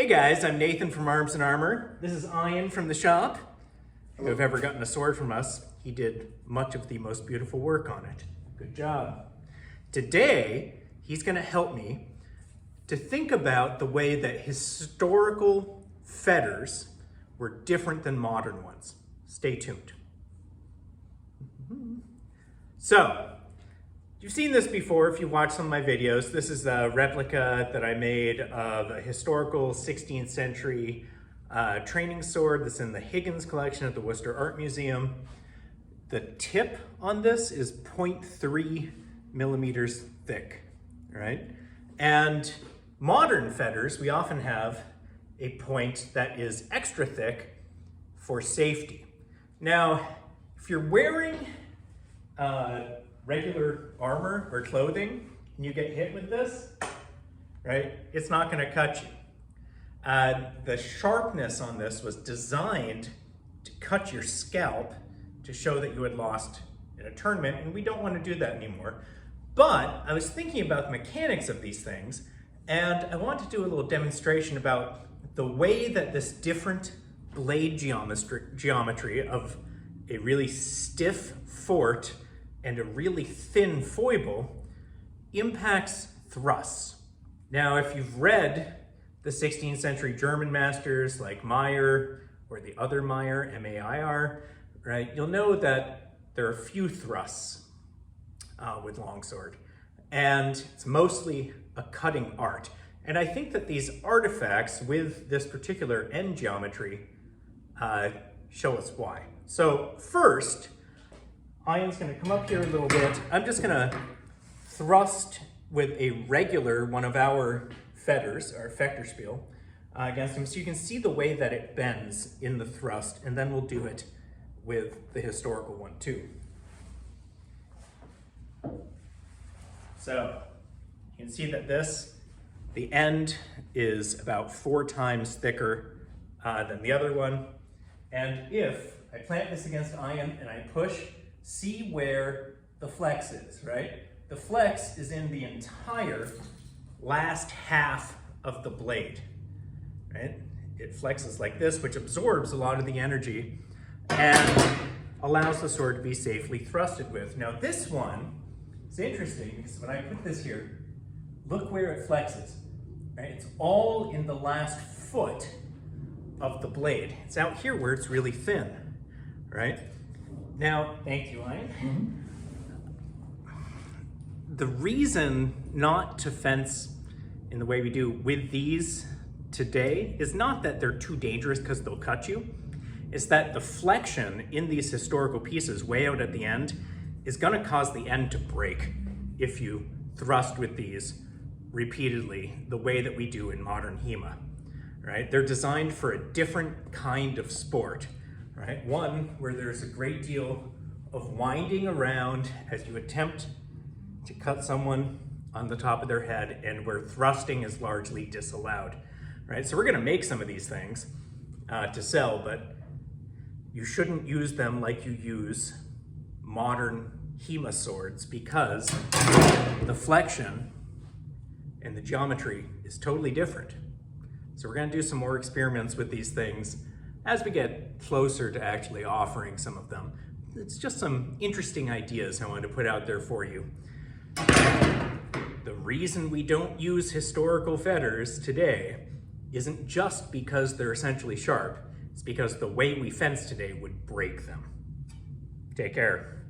Hey guys, I'm Nathan from Arms and Armor. This is Ian from the shop. If you've ever gotten a sword from us, he did much of the most beautiful work on it. Good job. Today, he's going to help me to think about the way that historical fetters were different than modern ones. Stay tuned. So, you've seen this before if you watched some of my videos. This is a replica that I made of a historical 16th century training sword that's in the Higgins Collection at the Worcester Art Museum. The tip on this is 0.3 millimeters thick, right? And modern fetters, we often have a point that is extra thick for safety. Now, if you're wearing regular armor or clothing and you get hit with this, right, it's not going to cut you. The sharpness on this was designed to cut your scalp to show that you had lost in a tournament, and we don't want to do that anymore. But I was thinking about the mechanics of these things, and I want to do a little demonstration about the way that this different blade geometry of a really stiff fort and a really thin foible impacts thrusts. Now, if you've read the 16th century German masters like Meyer or the other Meyer, M-A-I-R, right, you'll know that there are few thrusts with longsword, and it's mostly a cutting art. And I think that these artifacts with this particular end geometry show us why. So first, Ian's going to come up here a little bit. I'm just going to thrust with a regular one of our fetters, our Fechterspiel, against him, so you can see the way that it bends in the thrust, and then we'll do it with the historical one too. So you can see that the end is about 4 times thicker than the other one. And if I plant this against Ian and I push, see where the flex is, right? The flex is in the entire last half of the blade, right? It flexes like this, which absorbs a lot of the energy and allows the sword to be safely thrusted with. Now this one is interesting because when I put this here, look where it flexes, right? It's all in the last foot of the blade. It's out here where it's really thin, right? Now, thank you, Ian. The reason not to fence in the way we do with these today is not that they're too dangerous because they'll cut you. It's that the flexion in these historical pieces way out at the end is going to cause the end to break if you thrust with these repeatedly the way that we do in modern HEMA, right? They're designed for a different kind of sport, right? One where there's a great deal of winding around as you attempt to cut someone on the top of their head, and where thrusting is largely disallowed, right? So we're gonna make some of these things to sell, but you shouldn't use them like you use modern HEMA swords because the flexion and the geometry is totally different. So we're gonna do some more experiments with these things as we get closer to actually offering some of them. It's just some interesting ideas I wanted to put out there for you. The reason we don't use historical fetters today isn't just because they're essentially sharp. It's because the way we fence today would break them. Take care.